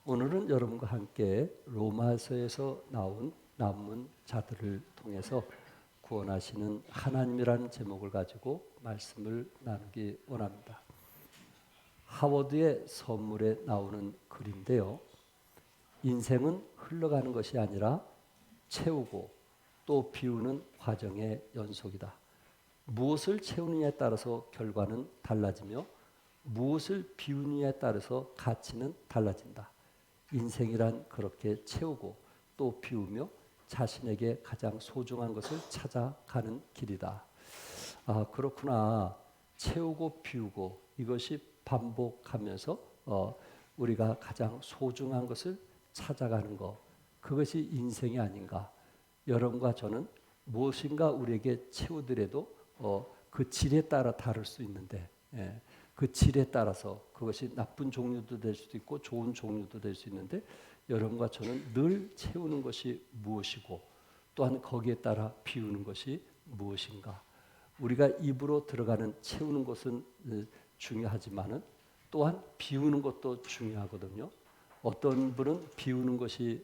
오늘은 여러분과 함께 로마서에서 나온 남문자들을 통해서 구원하시는 하나님이라는 제목을 가지고 말씀을 나누기 원합니다. 하워드의 선물에 나오는 글인데요. 인생은 흘러가는 것이 아니라 채우고 또 비우는 과정의 연속이다. 무엇을 채우느냐에 따라서 결과는 달라지며 무엇을 비우느냐에 따라서 가치는 달라진다. 인생이란 그렇게 채우고 또 비우며 자신에게 가장 소중한 것을 찾아가는 길이다. 그렇구나. 채우고 비우고 이것이 반복하면서 우리가 가장 소중한 것을 찾아가는 것, 그것이 인생이 아닌가. 여러분과 저는 무엇인가 우리에게 채우더라도 그 질에 따라 다를 수 있는데 그 질에 따라서 그것이 나쁜 종류도 될 수도 있고 좋은 종류도 될 수 있는데 여러분과 저는 늘 채우는 것이 무엇이고 또한 거기에 따라 비우는 것이 무엇인가. 우리가 입으로 들어가는 채우는 것은 중요하지만은 또한 비우는 것도 중요하거든요. 어떤 분은 비우는 것이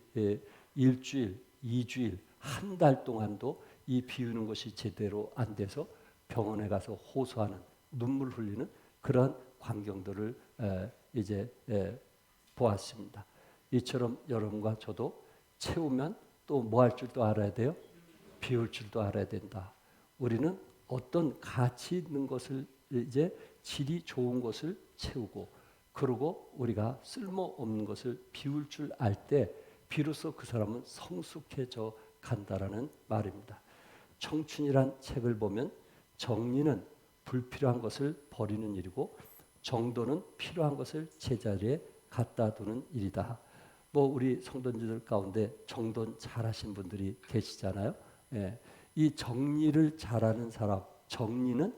일주일, 2주일, 한 달 동안도 이 비우는 것이 제대로 안 돼서 병원에 가서 호소하는, 눈물 흘리는 그런 광경들을 이제 보았습니다. 이처럼 여러분과 저도 채우면 또 뭐 할 줄도 알아야 돼요? 비울 줄도 알아야 된다. 우리는 어떤 가치 있는 것을 이제 질이 좋은 것을 채우고 그리고 우리가 쓸모없는 것을 비울 줄 알 때 비로소 그 사람은 성숙해져 간다라는 말입니다. 청춘이란 책을 보면 정리는 불필요한 것을 버리는 일이고 정도는 필요한 것을 제자리에 갖다 두는 일이다. 우리 성도님들 가운데 정돈 잘하신 분들이 계시잖아요. 이 정리를 잘하는 사람, 정리는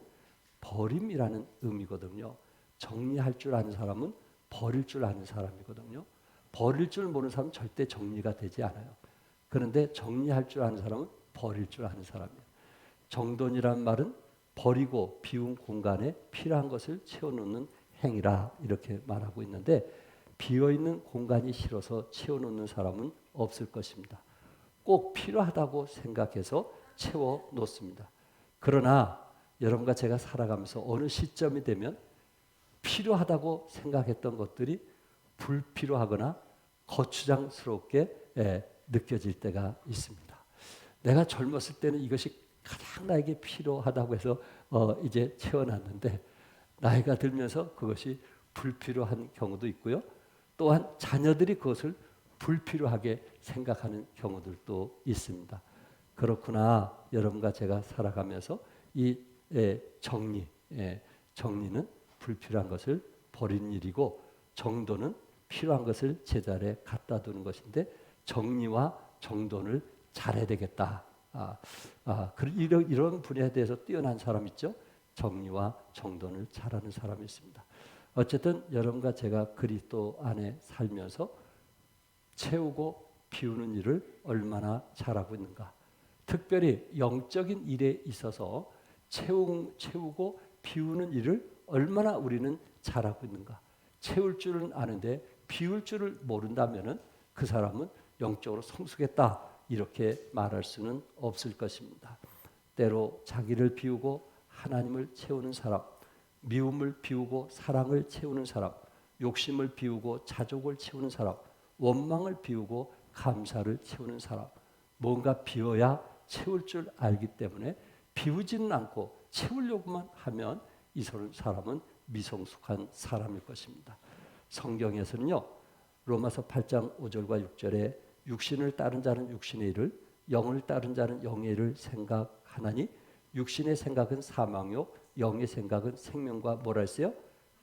버림이라는 의미거든요. 정리할 줄 아는 사람은 버릴 줄 아는 사람이거든요. 버릴 줄 모르는 사람은 절대 정리가 되지 않아요. 그런데 정리할 줄 아는 사람은 버릴 줄 아는 사람이에요. 정돈이란 말은 버리고 비운 공간에 필요한 것을 채워놓는 행위라 이렇게 말하고 있는데 비어있는 공간이 싫어서 채워놓는 사람은 없을 것입니다. 꼭 필요하다고 생각해서 채워놓습니다. 그러나 여러분과 제가 살아가면서 어느 시점이 되면 필요하다고 생각했던 것들이 불필요하거나 거추장스럽게 느껴질 때가 있습니다. 내가 젊었을 때는 이것이 가장 나에게 필요하다고 해서 이제 채워놨는데 나이가 들면서 그것이 불필요한 경우도 있고요. 또한 자녀들이 그것을 불필요하게 생각하는 경우들도 있습니다. 그렇구나. 여러분과 제가 살아가면서 이 정리는 불필요한 것을 버리는 일이고 정도는 필요한 것을 제자리에 갖다 두는 것인데 정리와 정돈을 잘해야 되겠다. 이런 분야에 대해서 뛰어난 사람 있죠. 정리와 정돈을 잘하는 사람이 있습니다. 어쨌든 여러분과 제가 그리스도 안에 살면서 채우고 비우는 일을 얼마나 잘하고 있는가. 특별히 영적인 일에 있어서 채우고 비우는 일을 얼마나 우리는 잘하고 있는가. 채울 줄은 아는데 비울 줄을 모른다면은 그 사람은 영적으로 성숙했다 이렇게 말할 수는 없을 것입니다. 때로 자기를 비우고 하나님을 채우는 사람, 미움을 비우고 사랑을 채우는 사람, 욕심을 비우고 자족을 채우는 사람, 원망을 비우고 감사를 채우는 사람, 뭔가 비워야 채울 줄 알기 때문에 비우지는 않고 채우려고만 하면 이 사람은 미성숙한 사람일 것입니다. 성경에서는요. 로마서 8장 5절과 6절에 육신을 따른 자는 육신의 일을 영을 따른 자는 영의 일을 생각하나니 육신의 생각은 사망요 영의 생각은 생명과 뭐라 했어요?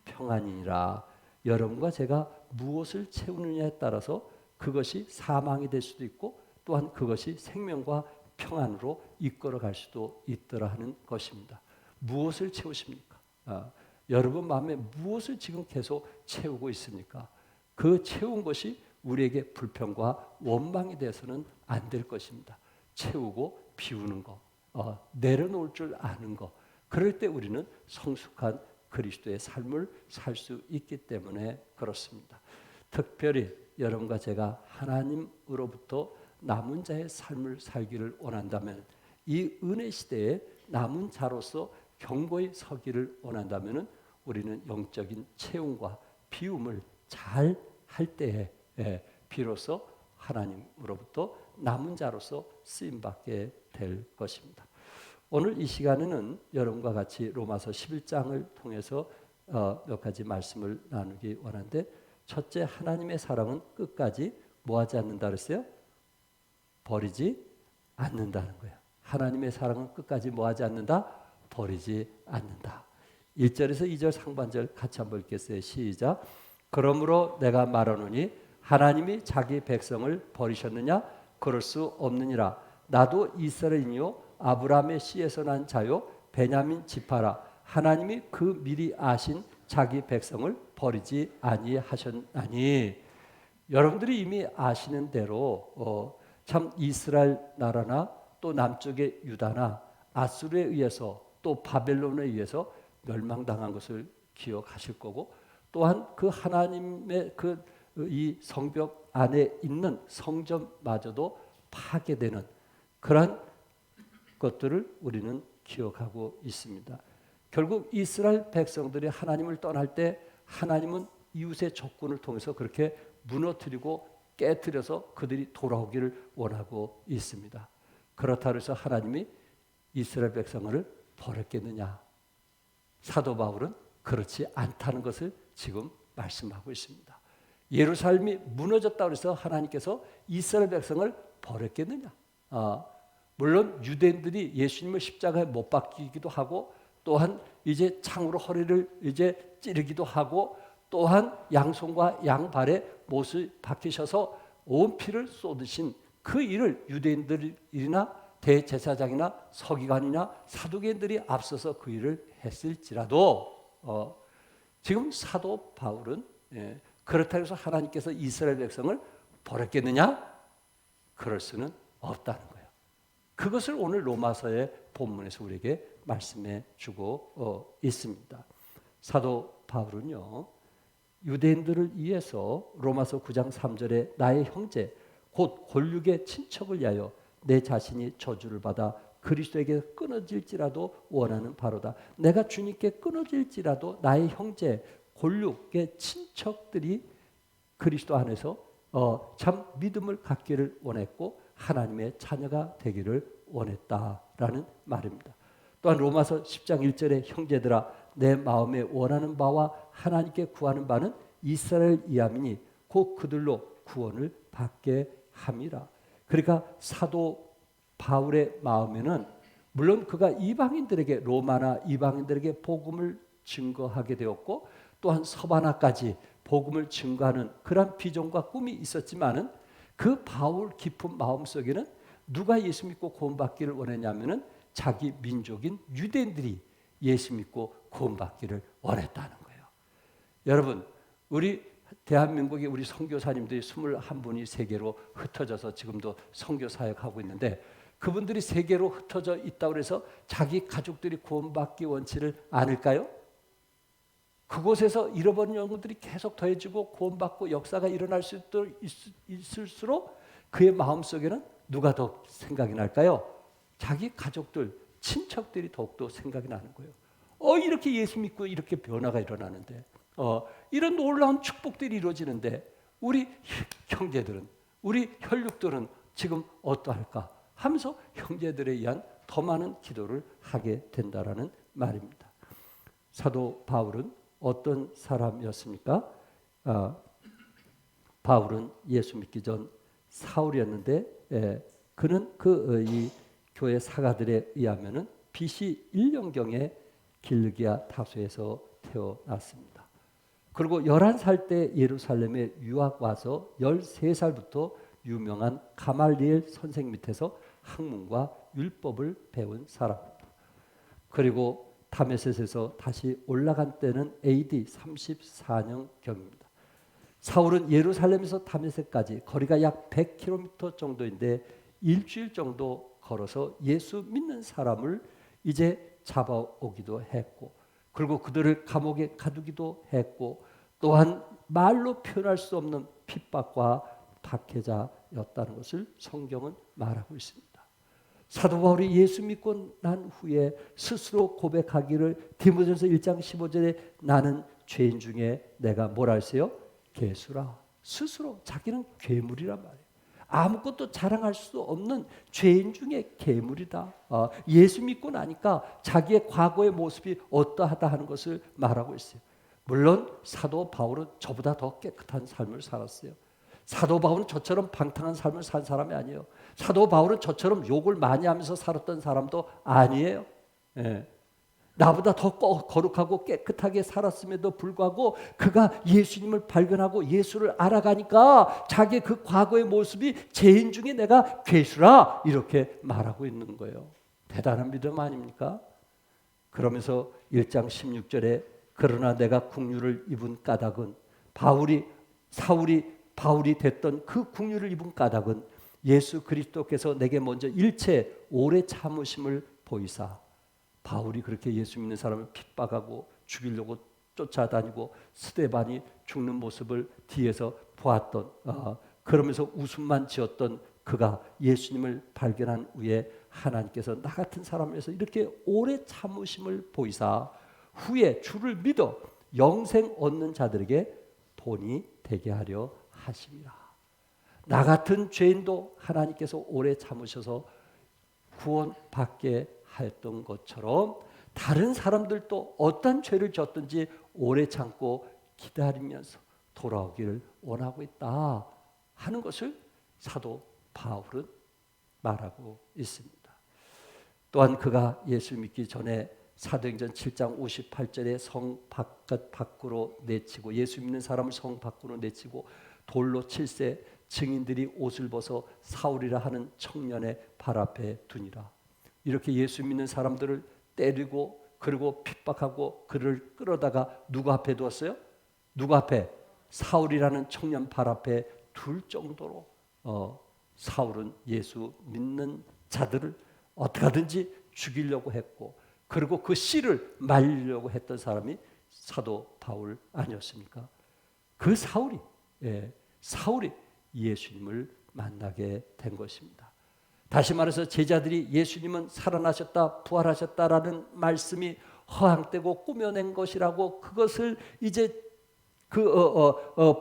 평안이니라. 여러분과 제가 무엇을 채우느냐에 따라서 그것이 사망이 될 수도 있고 또한 그것이 생명과 평안으로 이끌어갈 수도 있더라 하는 것입니다. 무엇을 채우십니까? 여러분 마음에 무엇을 지금 계속 채우고 있습니까? 그 채운 것이 우리에게 불평과 원망이 돼서는 안 될 것입니다. 채우고 비우는 것, 내려놓을 줄 아는 것. 그럴 때 우리는 성숙한 그리스도의 삶을 살 수 있기 때문에 그렇습니다. 특별히 여러분과 제가 하나님으로부터 남은 자의 삶을 살기를 원한다면, 이 은혜 시대에 남은 자로서 경고에 서기를 원한다면 우리는 영적인 채움과 비움을 잘 할 때에 비로소 하나님으로부터 남은 자로서 쓰임받게 될 것입니다. 오늘 이 시간에는 여러분과 같이 로마서 11장을 통해서 몇 가지 말씀을 나누기 원하는데, 첫째, 하나님의 사랑은 끝까지 뭐하지 않는다 그랬어요? 버리지 않는다는 거예요. 하나님의 사랑은 끝까지 뭐하지 않는다? 버리지 않는다. 1절에서 2절 상반절 같이 한번 읽겠어요. 시작. 그러므로 내가 말하노니 하나님이 자기 백성을 버리셨느냐? 그럴 수 없느니라. 나도 이스라엘이요 아브라함의 씨에서 난 자요 베냐민 지파라. 하나님이 그 미리 아신 자기 백성을 버리지 아니하셨나니. 여러분들이 이미 아시는 대로 참 이스라엘 나라나 또 남쪽의 유다나 아수르에 의해서 또 바벨론에 의해서 멸망당한 것을 기억하실 거고, 또한 그 하나님의 이 성벽 안에 있는 성전마저도 파괴되는 그러한 것들을 우리는 기억하고 있습니다. 결국 이스라엘 백성들이 하나님을 떠날 때 하나님은 이웃의 적군을 통해서 그렇게 무너뜨리고 깨뜨려서 그들이 돌아오기를 원하고 있습니다. 그렇다 해서 하나님이 이스라엘 백성을 버렸겠느냐? 사도 바울은 그렇지 않다는 것을 지금 말씀하고 있습니다. 예루살렘이 무너졌다고 해서 하나님께서 이스라엘 백성을 버렸겠느냐? 물론 유대인들이 예수님을 십자가에 못 박히기도 하고, 또한 이제 창으로 허리를 이제 찌르기도 하고, 또한 양손과 양발에 못을 박히셔서 온 피를 쏟으신 그 일을 유대인들이나 대제사장이나 서기관이나 사두개인들이 앞서서 그 일을 했을지라도 지금 사도 바울은 그렇다고 해서 하나님께서 이스라엘 백성을 버렸겠느냐? 그럴 수는 없다는 거예요. 그것을 오늘 로마서의 본문에서 우리에게 말씀해 주고 있습니다. 사도 바울은요, 유대인들을 위해서 로마서 9장 3절에 나의 형제 곧 골육의 친척을 위하여 내 자신이 저주를 받아 그리스도에게 끊어질지라도 원하는 바로다. 내가 주님께 끊어질지라도 나의 형제 골육의 친척들이 그리스도 안에서 참 믿음을 갖기를 원했고 하나님의 자녀가 되기를 원했다라는 말입니다. 또한 로마서 10장 1절에 형제들아 내 마음에 원하는 바와 하나님께 구하는 바는 이스라엘 이함이니 곧 그들로 구원을 받게 함이라. 그러니까 사도 바울의 마음에는 물론 그가 이방인들에게, 로마나 이방인들에게 복음을 증거하게 되었고 또한 서바나까지 복음을 증거하는 그런 비전과 꿈이 있었지만은 그 바울 깊은 마음속에는 누가 예수 믿고 구원받기를 원했냐면은 자기 민족인 유대인들이 예수 믿고 구원받기를 원했다는 거예요. 여러분, 우리 대한민국의 우리 선교사님들이 21분이 세계로 흩어져서 지금도 선교 사역하고 있는데, 그분들이 세계로 흩어져 있다고 해서 자기 가족들이 구원받기 원치를 않을까요? 그곳에서 잃어버린 영혼들이 계속 더해지고 구원받고 역사가 일어날 수 있을수록 그의 마음속에는 누가 더 생각이 날까요? 자기 가족들, 친척들이 더욱더 생각이 나는 거예요. 이렇게 예수 믿고 이렇게 변화가 일어나는데, 이런 놀라운 축복들이 이루어지는데 우리 형제들은, 우리 혈육들은 지금 어떠할까 하면서 형제들에 의한 더 많은 기도를 하게 된다라는 말입니다. 사도 바울은 어떤 사람이었습니까? 바울은 예수 믿기 전 사울이었는데, 그는 이 교회 사가들에 의하면은 BC 1년경에 길르기아 타소에서 태어났습니다. 그리고 11살 때 예루살렘에 유학 와서 13살부터 유명한 가말리엘 선생 밑에서 학문과 율법을 배운 사람입니다. 그리고 다메섹에서 다시 올라간 때는 AD 34년경입니다. 사울은 예루살렘에서 다메섹까지 거리가 약 100km 정도인데 일주일 정도 걸어서 예수 믿는 사람을 이제 잡아오기도 했고, 그리고 그들을 감옥에 가두기도 했고, 또한 말로 표현할 수 없는 핍박과 박해자였다는 것을 성경은 말하고 있습니다. 사도 바울이 예수 믿고 난 후에 스스로 고백하기를 디모데전서 1장 15절에 나는 죄인 중에 내가 뭐라 했어요? 괴수라. 스스로 자기는 괴물이란 말이에요. 아무것도 자랑할 수 없는 죄인 중에 괴물이다. 예수 믿고 나니까 자기의 과거의 모습이 어떠하다 하는 것을 말하고 있어요. 물론 사도 바울은 저보다 더 깨끗한 삶을 살았어요. 사도 바울은 저처럼 방탕한 삶을 산 사람이 아니에요. 사도 바울은 저처럼 욕을 많이 하면서 살았던 사람도 아니에요. 예. 나보다 더 거룩하고 깨끗하게 살았음에도 불구하고 그가 예수님을 발견하고 예수를 알아가니까 자기의 그 과거의 모습이 죄인 중에 내가 괴수라 이렇게 말하고 있는 거예요. 대단한 믿음 아닙니까? 그러면서 1장 16절에 그러나 내가 국류를 입은 까닭은 바울이 됐던 그 국류를 입은 까닭은 예수 그리스도께서 내게 먼저 일체 오래 참으심을 보이사. 바울이 그렇게 예수 믿는 사람을 핍박하고 죽이려고 쫓아다니고 스데반이 죽는 모습을 뒤에서 보았던 그러면서 웃음만 지었던 그가 예수님을 발견한 후에 하나님께서 나 같은 사람을 위해서 이렇게 오래 참으심을 보이사 후에 주를 믿어 영생 얻는 자들에게 본이 되게 하려 하심이라. 나 같은 죄인도 하나님께서 오래 참으셔서 구원받게 하였던 것처럼 다른 사람들도 어떤 죄를 졌든지 오래 참고 기다리면서 돌아오기를 원하고 있다 하는 것을 사도 바울은 말하고 있습니다. 또한 그가 예수 믿기 전에 사도행전 7장 58절에 성 밖으로 내치고 예수 믿는 사람을 성 밖으로 내치고 돌로 칠세 증인들이 옷을 벗어 사울이라 하는 청년의 발 앞에 두니라. 이렇게 예수 믿는 사람들을 때리고 그리고 핍박하고 그를 끌어다가 누구 앞에 두었어요? 누구 앞에? 사울이라는 청년 발 앞에 둘 정도로 사울은 예수 믿는 자들을 어떻게 하든지 죽이려고 했고 그리고 그 씨를 말리려고 했던 사람이 사도 바울 아니었습니까? 그 사울이 예수님을 만나게 된 것입니다. 다시 말해서 제자들이 예수님은 살아나셨다 부활하셨다라는 말씀이 허황되고 꾸며낸 것이라고 그것을 이제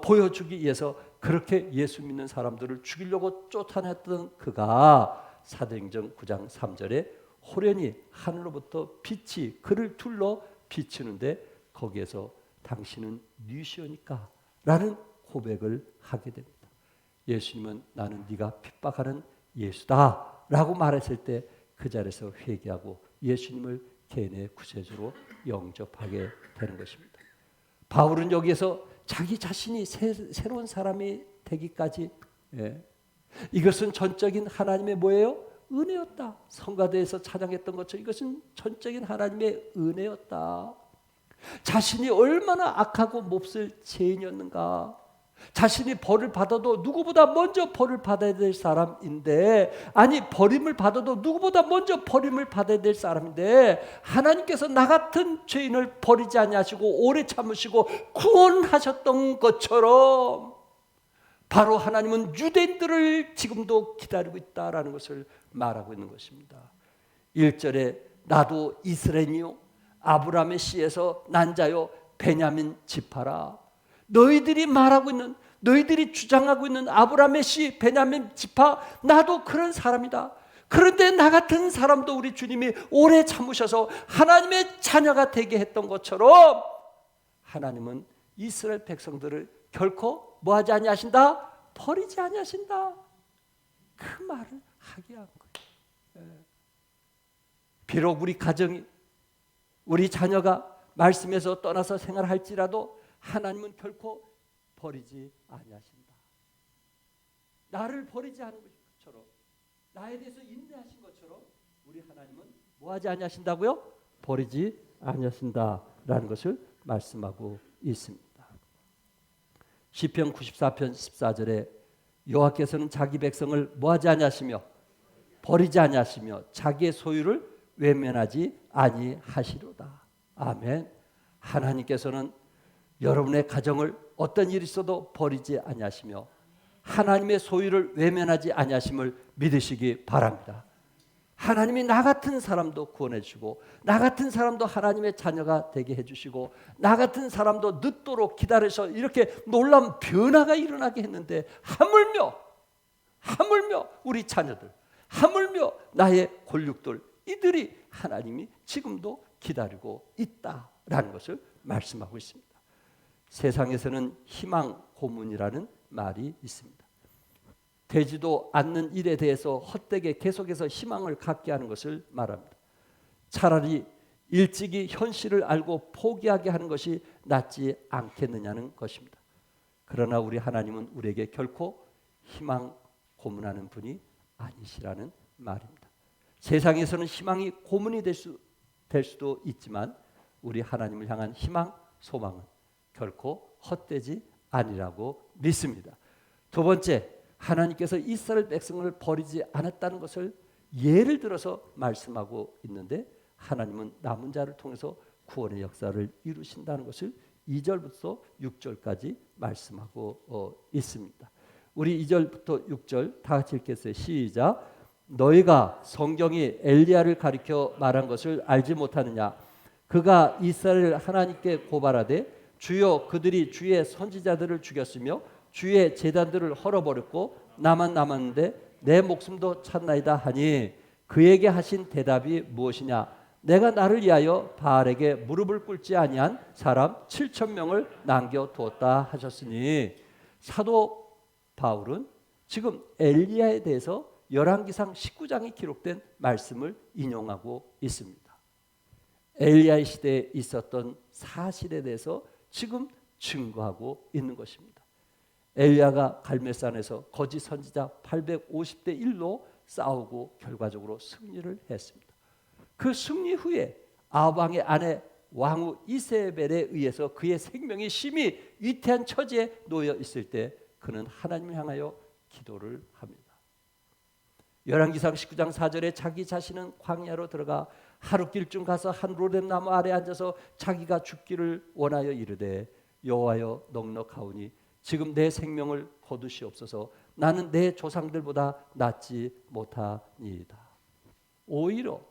보여주기 위해서 그렇게 예수 믿는 사람들을 죽이려고 쫓아냈던 그가 사도행전 9장 3절에 호련히 하늘로부터 빛이 그를 둘러 비추는데 거기에서 당신은 뉘시오니까 라는 고백을 하게 됩니다. 예수님은 나는 네가 핍박하는 예수다 라고 말했을 때 그 자리에서 회개하고 예수님을 개인의 구세주로 영접하게 되는 것입니다. 바울은 여기에서 자기 자신이 새로운 사람이 되기까지 이것은 전적인 하나님의 뭐예요? 은혜였다. 성가대에서 찬양했던 것처럼 이것은 전적인 하나님의 은혜였다. 자신이 얼마나 악하고 몹쓸 죄인이었는가. 자신이 벌을 받아도 누구보다 먼저 벌을 받아야 될 사람인데 버림을 받아도 누구보다 먼저 버림을 받아야 될 사람인데 하나님께서 나 같은 죄인을 버리지 아니하시고 오래 참으시고 구원하셨던 것처럼 바로 하나님은 유대인들을 지금도 기다리고 있다라는 것을 말하고 있는 것입니다. 1절에 나도 이스라엘이요 아브라함의 씨에서 난 자요 베냐민 지파라. 너희들이 말하고 있는 너희들이 주장하고 있는 아브라함의 씨 베냐민 지파 나도 그런 사람이다. 그런데 나 같은 사람도 우리 주님이 오래 참으셔서 하나님의 자녀가 되게 했던 것처럼 하나님은 이스라엘 백성들을 결코 뭐하지 아니하신다? 버리지 아니하신다. 그 말을 하게 한 거예요. 비록 우리 가정이 우리 자녀가 말씀에서 떠나서 생활할지라도 하나님은 결코 버리지 아니하신다. 나를 버리지 않은 것처럼 나에 대해서 인내하신 것처럼 우리 하나님은 뭐하지 아니하신다고요? 버리지 아니하신다라는 것을 말씀하고 있습니다. 시편 94편 14절에 여호와께서는 자기 백성을 뭐하지 아니하시며 버리지 아니하시며 자기의 소유를 외면하지 아니하시로다. 아멘. 하나님께서는 여러분의 가정을 어떤 일이 있어도 버리지 아니하시며 하나님의 소유를 외면하지 아니하심을 믿으시기 바랍니다. 하나님이 나 같은 사람도 구원해 주시고 나 같은 사람도 하나님의 자녀가 되게 해 주시고 나 같은 사람도 늦도록 기다려서 이렇게 놀라운 변화가 일어나게 했는데 하물며 우리 자녀들, 하물며 나의 골육들, 이들이 하나님이 지금도 기다리고 있다라는 것을 말씀하고 있습니다. 세상에서는 희망 고문이라는 말이 있습니다. 되지도 않는 일에 대해서 헛되게 계속해서 희망을 갖게 하는 것을 말합니다. 차라리 일찍이 현실을 알고 포기하게 하는 것이 낫지 않겠느냐는 것입니다. 그러나 우리 하나님은 우리에게 결코 희망 고문하는 분이 아니시라는 말입니다. 세상에서는 희망이 고문이 될 수도 있지만 우리 하나님을 향한 희망, 소망은 결코 헛되지 아니라고 믿습니다. 두 번째, 하나님께서 이스라엘 백성을 버리지 않았다는 것을 예를 들어서 말씀하고 있는데 하나님은 남은 자를 통해서 구원의 역사를 이루신다는 것을 2절부터 6절까지 말씀하고 있습니다. 우리 2절부터 6절 다 같이 읽겠어요. 시작. 너희가 성경이 엘리야를 가리켜 말한 것을 알지 못하느냐? 그가 이스라엘 하나님께 고발하되 주여 그들이 주의 선지자들을 죽였으며 주의 제단들을 헐어버렸고 나만 남았는데 내 목숨도 찾나이다 하니 그에게 하신 대답이 무엇이냐? 내가 나를 위하여 바알에게 무릎을 꿇지 아니한 사람 7,000명을 남겨두었다 하셨으니 사도 바울은 지금 엘리야에 대해서 열왕기상 19장에 기록된 말씀을 인용하고 있습니다. 엘리야의 시대에 있었던 사실에 대해서 지금 증거하고 있는 것입니다. 엘리야가 갈멜산에서 거짓 선지자 850대 1로 싸우고 결과적으로 승리를 했습니다. 그 승리 후에 아합 왕의 아내 왕후 이세벨에 의해서 그의 생명이 심히 위태한 처지에 놓여 있을 때 그는 하나님을 향하여 기도를 합니다. 열왕기상 19장 4절에 자기 자신은 광야로 들어가 하룻길쯤 가서 한 로뎀 나무 아래 앉아서 자기가 죽기를 원하여 이르되 여호와여 넉넉하오니 지금 내 생명을 거두시옵소서. 나는 내 조상들보다 낫지 못하니이다. 오히려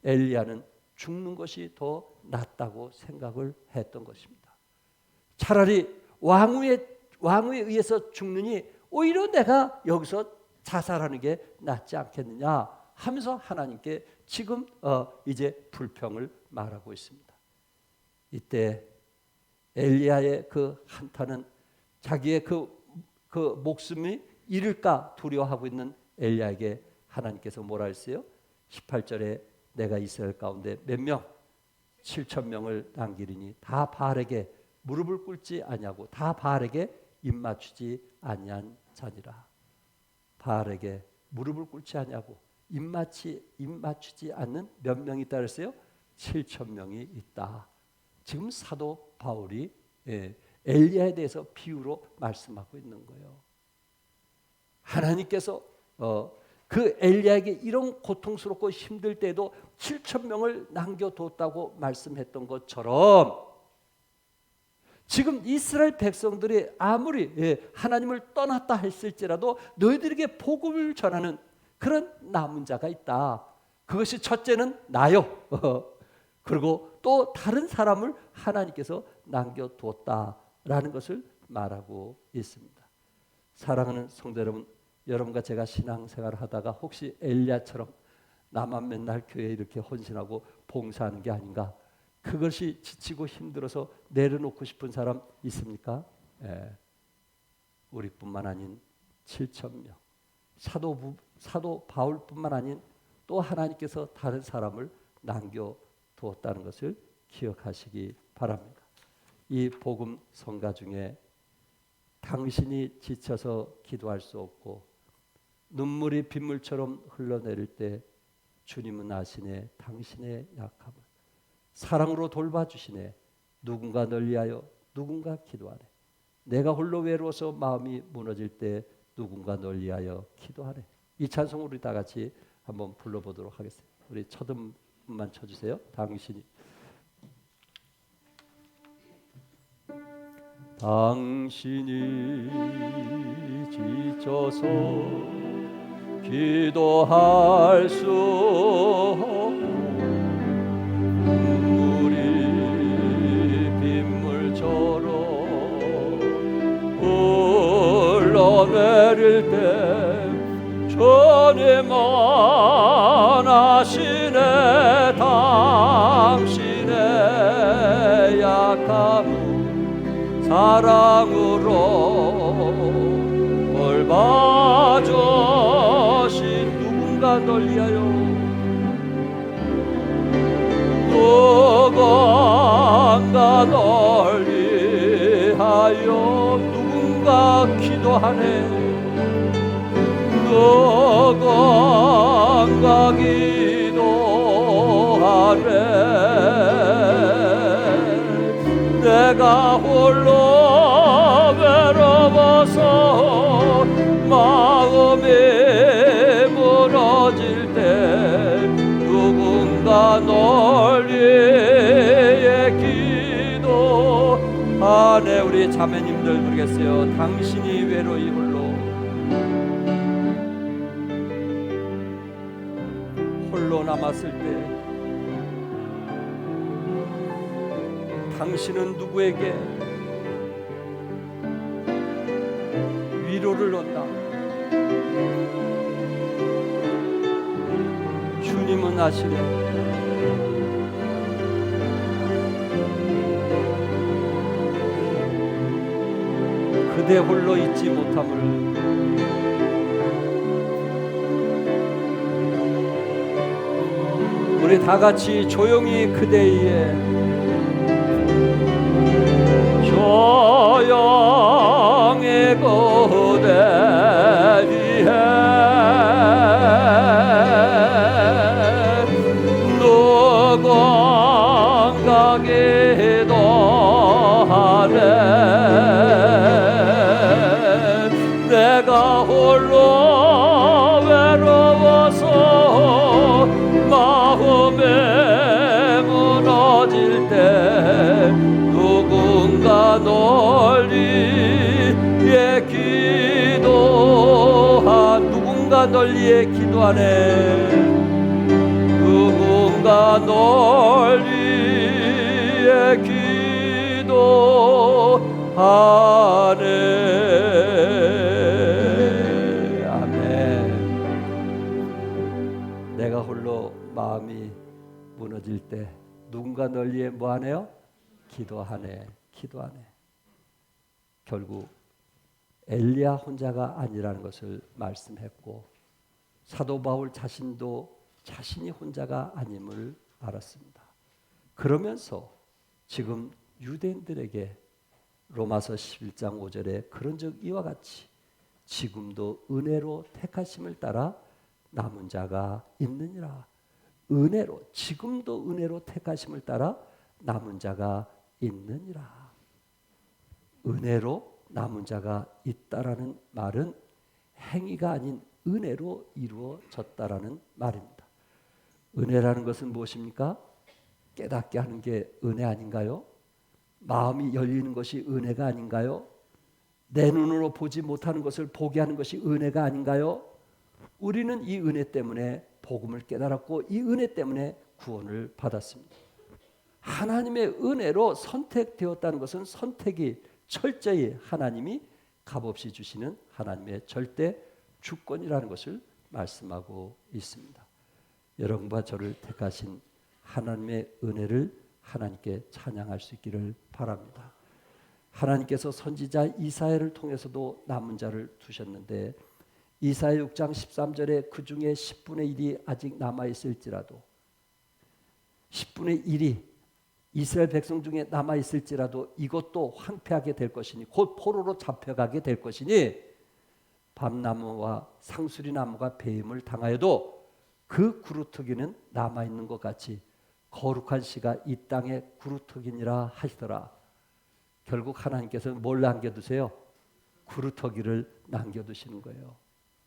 엘리야는 죽는 것이 더 낫다고 생각을 했던 것입니다. 차라리 왕후에 의해서 죽느니 오히려 내가 여기서 자살하는 게 낫지 않겠느냐 하면서 하나님께 지금 이제 불평을 말하고 있습니다. 이때 엘리야의 그 한탄은 자기의 그 목숨이 잃을까 두려워하고 있는 엘리야에게 하나님께서 뭐라 했어요? 18절에 내가 이스라엘 가운데 몇 명? 7,000명을 남기리니 다 바알에게 무릎을 꿇지 아니하고 다 바알에게 입맞추지 아니한 자니라. 바알에게 무릎을 꿇지 아니하고 입맞추지 않는 몇 명이 있다 그랬어요? 7,000명이 있다. 지금 사도 바울이 엘리야에 대해서 비유로 말씀하고 있는 거예요. 하나님께서 그 엘리야에게 이런 고통스럽고 힘들 때도 7,000명을 남겨뒀다고 말씀했던 것처럼 지금 이스라엘 백성들이 아무리 하나님을 떠났다 했을지라도 너희들에게 복음을 전하는 그런 남은 자가 있다. 그것이 첫째는 나요. 그리고 또 다른 사람을 하나님께서 남겨두었다라는 것을 말하고 있습니다. 사랑하는 성도 여러분, 여러분과 제가 신앙생활을 하다가 혹시 엘리야처럼 나만 맨날 교회에 이렇게 헌신하고 봉사하는 게 아닌가? 그것이 지치고 힘들어서 내려놓고 싶은 사람 있습니까? 우리뿐만 아닌 7,000명 사도 바울뿐만 아닌 또 하나님께서 다른 사람을 남겨두었다는 것을 기억하시기 바랍니다. 이 복음 성가 중에 당신이 지쳐서 기도할 수 없고 눈물이 빗물처럼 흘러내릴 때 주님은 아시네 당신의 약함을 사랑으로 돌봐주시네. 누군가 널 위하여 누군가 기도하네. 내가 홀로 외로워서 마음이 무너질 때 누군가 널 위하여 기도하네. 이 찬송 우리 다 같이 한번 불러보도록 하겠습니다. 우리 첫 음만 쳐주세요. 당신이 지쳐서 기도할 수 없고 눈물이 빗물처럼 흘러내릴 때 주님만 아시네. 당신의 약함은 사랑으로 돌봐주신 누군가 널 위하여 누군가 널 위하여 누군가 기도하네. 누군가 기도하네. 내가 홀로 외로워서 마음이 무너질 때 누군가 널 위해 기도하네. 우리 자매님들 부르겠어요. 당신이 외로이 홀로 남았을 때 당신은 누구에게 위로를 얻나? 주님은 아시네. 그대 홀로 잊지 못함을 우리 다 같이 조용히 그대의 조용히 그대 위해 누군가 기도하네. 내가 홀로 외로워서 마음에 무너질 때 누군가 널 위해 누군가 널 위해 기도하네. 누군가 널 위해 기도하네. 아멘. 내가 홀로 마음이 무너질 때 누군가 널 위해 뭐하네요? 기도하네. 기도하네. 결국 엘리야 혼자가 아니라는 것을 말씀했고 사도 바울 자신도 자신이 혼자가 아님을 알았습니다. 그러면서 지금 유대인들에게 로마서 11장 5절에 그런즉 이와 같이 지금도 은혜로 택하심을 따라 남은 자가 있느니라. 은혜로, 지금도 은혜로 택하심을 따라 남은 자가 있느니라. 은혜로 남은 자가 있다라는 말은 행위가 아닌 은혜로 이루어졌다라는 말입니다. 은혜라는 것은 무엇입니까? 깨닫게 하는 게 은혜 아닌가요? 마음이 열리는 것이 은혜가 아닌가요? 내 눈으로 보지 못하는 것을 보게 하는 것이 은혜가 아닌가요? 우리는 이 은혜 때문에 복음을 깨달았고 이 은혜 때문에 구원을 받았습니다. 하나님의 은혜로 선택되었다는 것은 선택이 철저히 하나님이 값없이 주시는 하나님의 절대 주권이라는 것을 말씀하고 있습니다. 여러분과 저를 택하신 하나님의 은혜를 하나님께 찬양할 수 있기를 바랍니다. 하나님께서 선지자 이사야를 통해서도 남은 자를 두셨는데 이사야 6장 13절에 그 중에 10분의 1이 아직 남아있을지라도 10분의 1이 이스라엘 백성 중에 남아있을지라도 이것도 황폐하게 될 것이니 곧 포로로 잡혀가게 될 것이니 밤나무와 상수리나무가 배임을 당하여도 그 구루터기는 남아있는 것 같이 거룩한 씨가 이 땅에 구루터기니라 하시더라. 결국 하나님께서는 뭘 남겨두세요? 구루터기를 남겨두시는 거예요.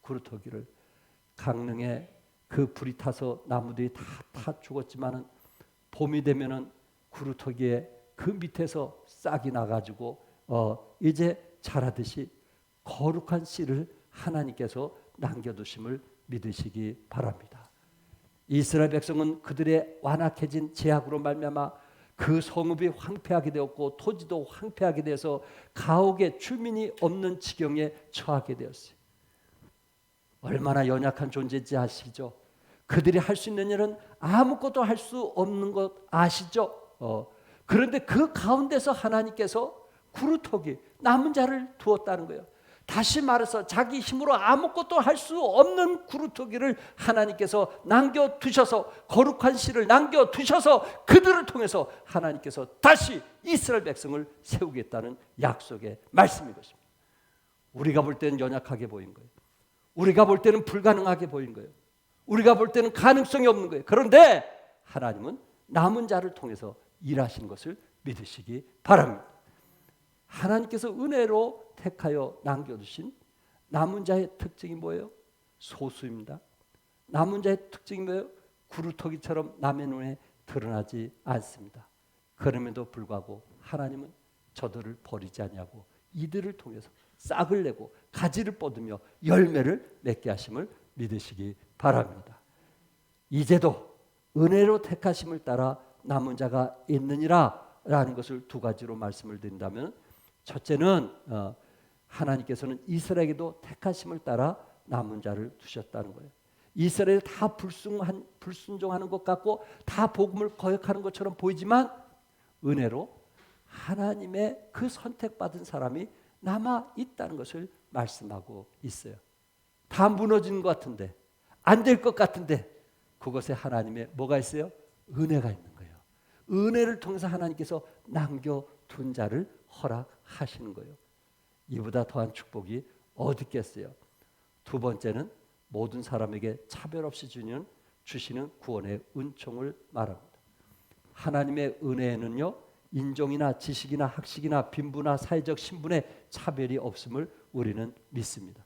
구루터기를. 강릉에 그 불이 타서 나무들이 다 죽었지만은 봄이 되면은 구루터기에 그 밑에서 싹이 나가지고 이제 자라듯이 거룩한 씨를 하나님께서 남겨두심을 믿으시기 바랍니다. 이스라엘 백성은 그들의 완악해진 죄악으로 말미암아 그 성읍이 황폐하게 되었고 토지도 황폐하게 되어서 가옥에 주민이 없는 지경에 처하게 되었어요. 얼마나 연약한 존재인지 아시죠? 그들이 할 수 있는 일은 아무것도 할 수 없는 것 아시죠? 그런데 그 가운데서 하나님께서 구루토기 남은 자를 두었다는 거예요. 다시 말해서 자기 힘으로 아무것도 할 수 없는 구루토기를 하나님께서 남겨두셔서 거룩한 씨를 남겨두셔서 그들을 통해서 하나님께서 다시 이스라엘 백성을 세우겠다는 약속의 말씀인 것입니다. 우리가 볼 때는 연약하게 보인 거예요. 우리가 볼 때는 불가능하게 보인 거예요. 우리가 볼 때는 가능성이 없는 거예요. 그런데 하나님은 남은 자를 통해서 일하신 것을 믿으시기 바랍니다. 하나님께서 은혜로 택하여 남겨두신 남은 자의 특징이 뭐예요? 소수입니다. 남은 자의 특징이 뭐예요? 구루토기처럼 남의 눈에 드러나지 않습니다. 그럼에도 불구하고 하나님은 저들을 버리지 않냐고 이들을 통해서 싹을 내고 가지를 뻗으며 열매를 맺게 하심을 믿으시기 바랍니다. 이제도 은혜로 택하심을 따라 남은 자가 있느니라 라는 것을 두 가지로 말씀을 드린다면, 첫째는 하나님께서는 이스라엘에게도 택하심을 따라 남은 자를 두셨다는 거예요. 이스라엘 다 불순종하는 것 같고 다 복음을 거역하는 것처럼 보이지만 은혜로 하나님의 그 선택받은 사람이 남아 있다는 것을 말씀하고 있어요. 다 무너지는 것 같은데, 안 될 것 같은데 그것에 하나님의 뭐가 있어요? 은혜가 있는 거예요. 은혜를 통해서 하나님께서 남겨둔 자를 허락하시는 거예요. 이보다 더한 축복이 어디 있겠어요? 두 번째는 모든 사람에게 차별 없이 주시는 구원의 은총을 말합니다. 하나님의 은혜에는요, 인종이나 지식이나 학식이나 빈부나 사회적 신분의 차별이 없음을 우리는 믿습니다.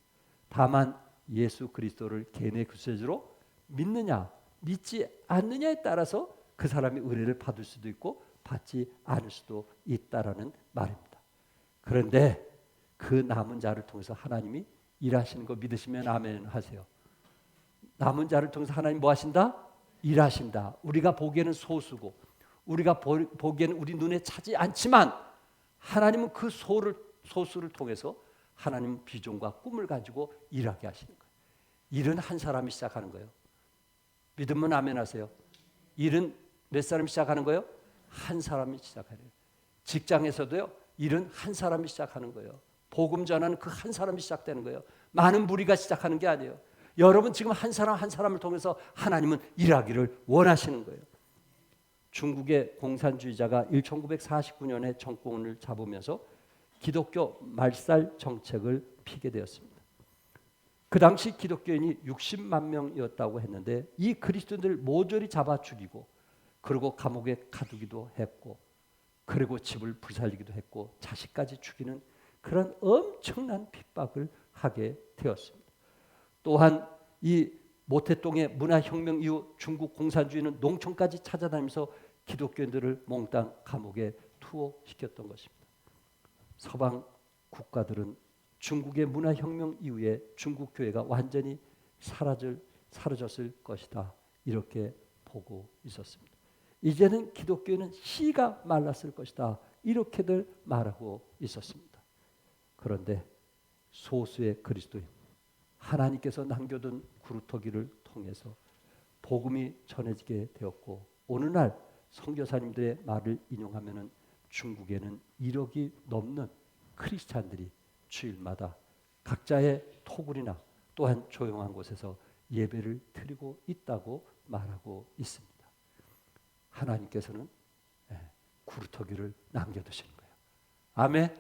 다만 예수 그리스도를 개인의 구세주로 믿느냐 믿지 않느냐에 따라서 그 사람이 은혜를 받을 수도 있고 받지 않을 수도 있다라는 말입니다. 그런데 그 남은 자를 통해서 하나님이 일하시는 거 믿으시면 아멘 하세요. 남은 자를 통해서 하나님 뭐 하신다? 일하신다. 우리가 보기에는 소수고 우리가 보기에는 우리 눈에 차지 않지만 하나님은 그 소수를 통해서 하나님 비전과 꿈을 가지고 일하게 하시는 거예요. 일은 한 사람이 시작하는 거예요. 믿으면 아멘 하세요. 일은 몇 사람이 시작하는 거예요? 한 사람이 시작하는 거예요. 직장에서도요, 일은 한 사람이 시작하는 거예요. 복음 전하는 그 한 사람이 시작되는 거예요. 많은 무리가 시작하는 게 아니에요. 여러분 지금 한 사람 한 사람을 통해서 하나님은 일하기를 원하시는 거예요. 중국의 공산주의자가 1949년에 정권을 잡으면서 기독교 말살 정책을 피게 되었습니다. 그 당시 기독교인이 60만 명이었다고 했는데 이 그리스도인들을 모조리 잡아 죽이고 그리고 감옥에 가두기도 했고 그리고 집을 불살리기도 했고 자식까지 죽이는 그런 엄청난 핍박을 하게 되었습니다. 또한 이 모태똥의 문화혁명 이후 중국 공산주의는 농촌까지 찾아다니면서 기독교인들을 몽땅 감옥에 투옥시켰던 것입니다. 서방 국가들은 중국의 문화혁명 이후에 중국 교회가 완전히 사라졌을 것이다 이렇게 보고 있었습니다. 이제는 기독교는 씨가 말랐을 것이다 이렇게들 말하고 있었습니다. 그런데 소수의 그리스도인 하나님께서 남겨둔 구루터기를 통해서 복음이 전해지게 되었고 어느 날 선교사님들의 말을 인용하면은 중국에는 1억이 넘는 크리스찬들이 주일마다 각자의 토굴이나 또한 조용한 곳에서 예배를 드리고 있다고 말하고 있습니다. 하나님께서는 구루터기를 남겨두시는 거예요. 아멘,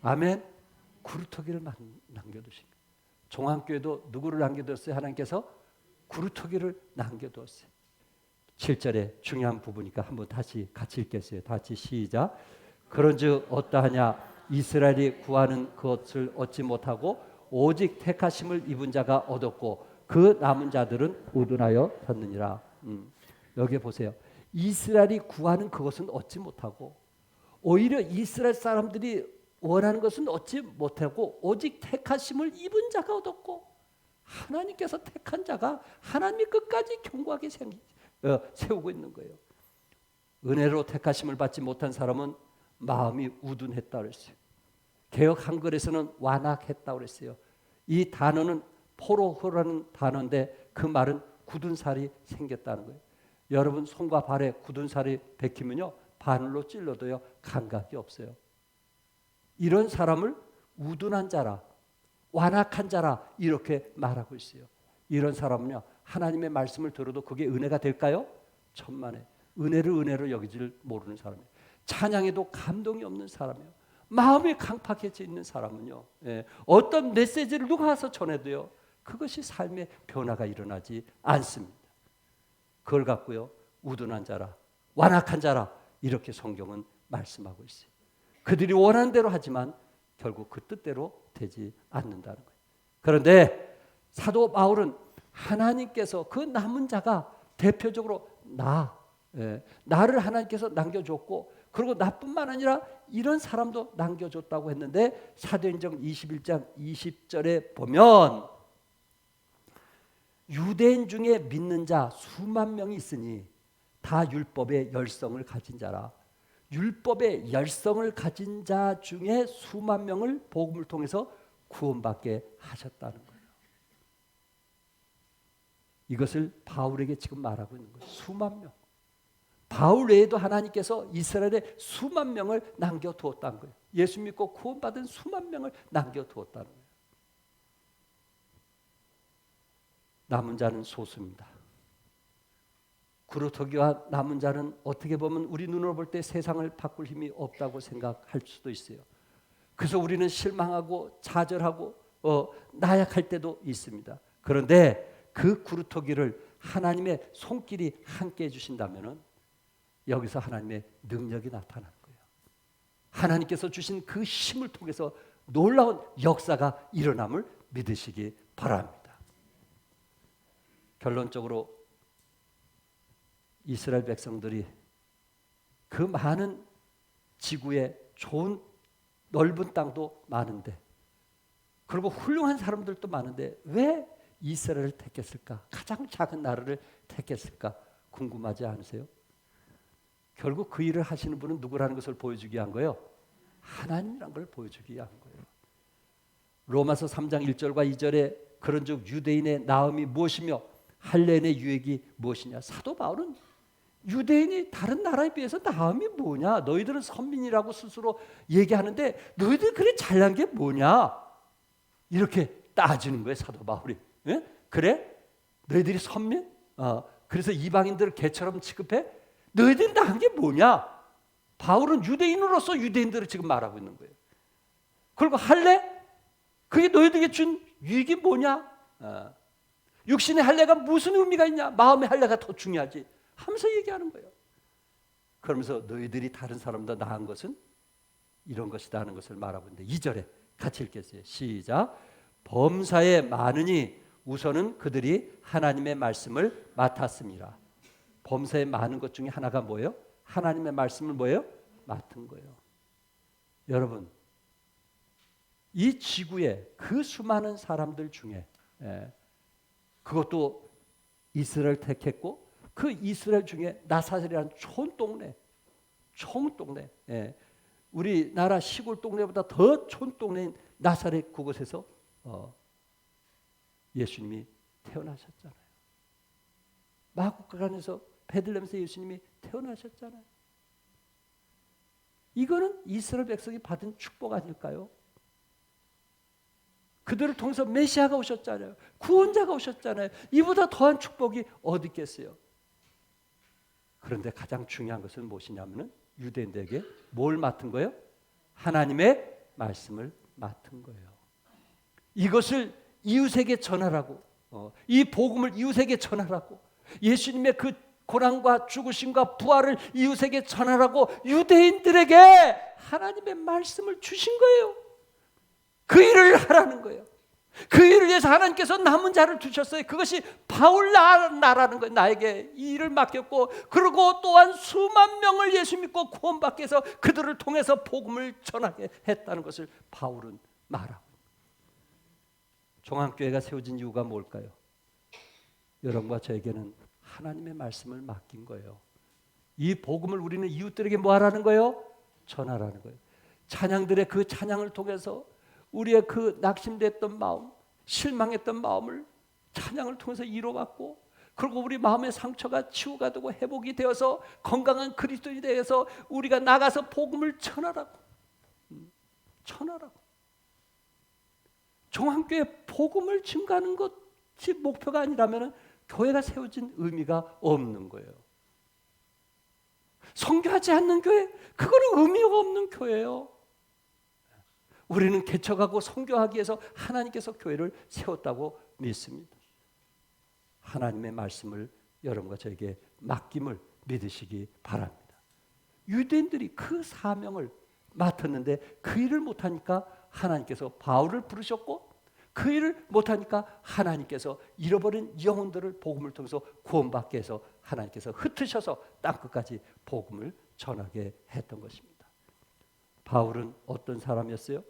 아멘. 구루터기를 남겨두신 거예요. 종안교회도 누구를 남겨두었어요? 하나님께서 구루터기를 남겨두었어요. 7절에 중요한 부분이니까 한번 다시 같이 읽겠어요. 다시 시작. 그런즉 어떠하냐 이스라엘이 구하는 것을 얻지 못하고 오직 택하심을 입은 자가 얻었고 그 남은 자들은 우둔하여 섰느니라. 여기 보세요. 이스라엘이 구하는 그것은 얻지 못하고 오히려 이스라엘 사람들이 원하는 것은 얻지 못하고 오직 택하심을 입은 자가 얻었고 하나님께서 택한 자가 하나님이 끝까지 견고하게 세우고 있는 거예요. 은혜로 택하심을 받지 못한 사람은 마음이 우둔했다 그랬어요. 개역 한글에서는 완악했다 그랬어요. 이 단어는 포로호라는 단어인데 그 말은 굳은 살이 생겼다는 거예요. 여러분 손과 발에 굳은 살이 베끼면요 바늘로 찔러도요 감각이 없어요. 이런 사람을 우둔한 자라, 완악한 자라 이렇게 말하고 있어요. 이런 사람은요 하나님의 말씀을 들어도 그게 은혜가 될까요? 천만에. 은혜를 은혜로 여기질 모르는 사람이에요. 찬양에도 감동이 없는 사람이에요. 마음이 강팍해져 있는 사람은요 어떤 메시지를 누가 와서 전해도요 그것이 삶의 변화가 일어나지 않습니다. 그걸 갖고요 우둔한 자라, 완악한 자라 이렇게 성경은 말씀하고 있어요. 그들이 원하는 대로 하지만 결국 그 뜻대로 되지 않는다는 거예요. 그런데 사도 바울은 하나님께서 그 남은 자가 대표적으로 나를 하나님께서 남겨줬고 그리고 나뿐만 아니라 이런 사람도 남겨줬다고 했는데 사도행전 21장 20절에 보면 유대인 중에 믿는 자 수만 명이 있으니 다 율법의 열성을 가진 자라. 율법의 열성을 가진 자 중에 수만 명을 복음을 통해서 구원받게 하셨다는 거예요. 이것을 바울에게 지금 말하고 있는 거예요. 수만 명. 바울 외에도 하나님께서 이스라엘에 수만 명을 남겨두었다는 거예요. 예수 믿고 구원받은 수만 명을 남겨두었다는 거예요. 남은 자는 소수입니다. 구루터기와 남은 자는 어떻게 보면 우리 눈으로 볼 때 세상을 바꿀 힘이 없다고 생각할 수도 있어요. 그래서 우리는 실망하고 좌절하고 나약할 때도 있습니다. 그런데 그 구루터기를 하나님의 손길이 함께 해주신다면 여기서 하나님의 능력이 나타나는 거예요. 하나님께서 주신 그 힘을 통해서 놀라운 역사가 일어남을 믿으시기 바랍니다. 결론적으로 이스라엘 백성들이 그 많은 지구에 좋은 넓은 땅도 많은데 그리고 훌륭한 사람들도 많은데 왜 이스라엘을 택했을까? 가장 작은 나라를 택했을까? 궁금하지 않으세요? 결국 그 일을 하시는 분은 누구라는 것을 보여주기 위한 거예요. 하나님이란 걸 보여주기 위한 거예요. 로마서 3장 1절과 2절에 그런즉 유대인의 나음이 무엇이며 할례인의 유익이 무엇이냐. 사도 바울은 유대인이 다른 나라에 비해서 나음이 뭐냐, 너희들은 선민이라고 스스로 얘기하는데 너희들 그래 잘난 게 뭐냐 이렇게 따지는 거예요. 사도 바울이. 예? 그래? 너희들이 선민? 그래서 이방인들을 개처럼 취급해? 너희들이 나은 게 뭐냐? 바울은 유대인으로서 유대인들을 지금 말하고 있는 거예요. 그리고 할례? 그게 너희들에게 준 유익이 뭐냐? 육신의 할례가 무슨 의미가 있냐? 마음의 할례가 더 중요하지 하면서 얘기하는 거예요. 그러면서 너희들이 다른 사람보다 나은 것은 이런 것이다 하는 것을 말하고 있는데 2절에 같이 읽겠어요. 시작. 범사에 많으니 우선은 그들이 하나님의 말씀을 맡았습니다. 범사에 많은 것 중에 하나가 뭐예요? 하나님의 말씀을 뭐예요? 맡은 거예요. 여러분, 이 지구에 그 수많은 사람들 중에 그것도 이스라엘 택했고 그 이스라엘 중에 나사렛이라는 촌동네 우리나라 시골 동네보다 더 촌동네인 나사렛 그곳에서 예수님이 태어나셨잖아요. 마구간에서 베들레헴에서 예수님이 태어나셨잖아요. 이거는 이스라엘 백성이 받은 축복 아닐까요? 그들을 통해서 메시아가 오셨잖아요. 구원자가 오셨잖아요. 이보다 더한 축복이 어디 있겠어요? 그런데 가장 중요한 것은 무엇이냐면은 유대인들에게 뭘 맡은 거예요? 하나님의 말씀을 맡은 거예요. 이것을 이웃에게 전하라고, 이 복음을 이웃에게 전하라고, 예수님의 그 고난과 죽으심과 부활을 이웃에게 전하라고 유대인들에게 하나님의 말씀을 주신 거예요. 그 일을 하라는 거예요. 그 일을 위해서 하나님께서 남은 자를 주셨어요. 그것이 바울 나라는 거예요. 나에게 이 일을 맡겼고, 그리고 또한 수만 명을 예수 믿고 구원받게 해서 그들을 통해서 복음을 전하게 했다는 것을 바울은 말하고, 종합교회가 세워진 이유가 뭘까요? 여러분과 저에게는 하나님의 말씀을 맡긴 거예요. 이 복음을 우리는 이웃들에게 뭐 하라는 거예요? 전하라는 거예요. 찬양들의 그 찬양을 통해서 우리의 그 낙심됐던 마음, 실망했던 마음을 찬양을 통해서 위로받고, 그리고 우리 마음의 상처가 치유가 되고 회복이 되어서 건강한 그리스도인이 되어서 우리가 나가서 복음을 전하라고. 전하라고. 종합교회 복음을 증가하는 것이 목표가 아니라면 교회가 세워진 의미가 없는 거예요. 선교하지 않는 교회, 그거는 의미가 없는 교회예요. 우리는 개척하고 선교하기 위해서 하나님께서 교회를 세웠다고 믿습니다. 하나님의 말씀을 여러분과 저에게 맡김을 믿으시기 바랍니다. 유대인들이 그 사명을 맡았는데 그 일을 못하니까 하나님께서 바울을 부르셨고, 그 일을 못하니까 하나님께서 잃어버린 영혼들을 복음을 통해서 구원받게 해서 하나님께서 흩으셔서 땅끝까지 복음을 전하게 했던 것입니다. 바울은 어떤 사람이었어요?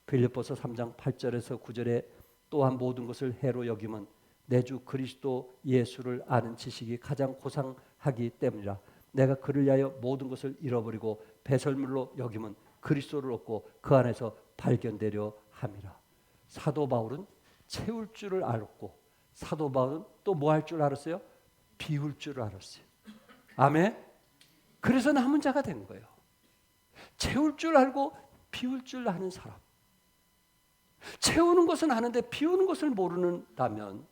빌립보서 3장 8절에서 9절에 또한 모든 것을 해로 여김은 내 주 그리스도 예수를 아는 지식이 가장 고상하기 때문이라. 내가 그를 위하여 모든 것을 잃어버리고 배설물로 여김은 그리스도를 얻고 그 안에서 발견되려 함이라. 사도 바울은 채울 줄을 알았고, 사도 바울은 또 뭐 할 줄 알았어요? 비울 줄을 알았어요. 아멘. 그래서 남은 자가 된 거예요. 채울 줄 알고 비울 줄 아는 사람. 채우는 것은 아는데 비우는 것을 모르는다면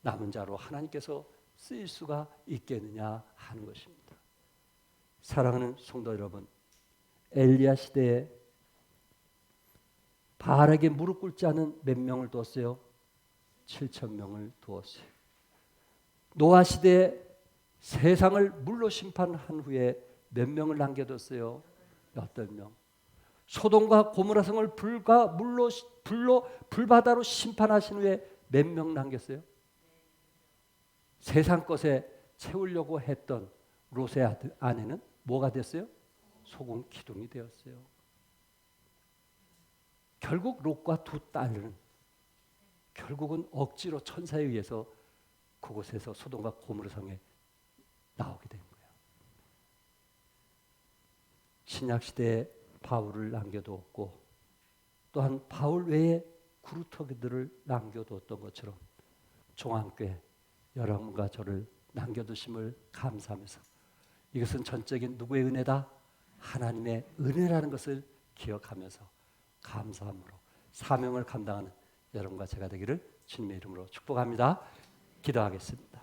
남은 자로 하나님께서 쓰일 수가 있겠느냐 하는 것입니다. 사랑하는 성도 여러분, 엘리야 시대에 바알에게 무릎 꿇지 않은 몇 명을 두었어요? 7,000명을 두었어요. 노아 시대에 세상을 물로 심판한 후에 몇 명을 남겨뒀어요? 8명. 소돔과 고모라 성을 불바다로 심판하신 후에 몇 명 남겼어요? 세상 것에 채우려고 했던 롯의 아내는 뭐가 됐어요? 소금 기둥이 되었어요. 결국 롯과 두 딸은 결국은 억지로 천사에 의해서 그곳에서 소돔과 고모라 성에 나오게 된 거예요. 신약 시대에 바울을 남겨두었고, 또한 바울 외에 구루터기들을 남겨두었던 것처럼 종안교회 여러분과 저를 남겨두심을 감사하면서, 이것은 전적인 누구의 은혜다? 하나님의 은혜라는 것을 기억하면서 감사함으로 사명을 감당하는 여러분과 제가 되기를 주님의 이름으로 축복합니다. 기도하겠습니다.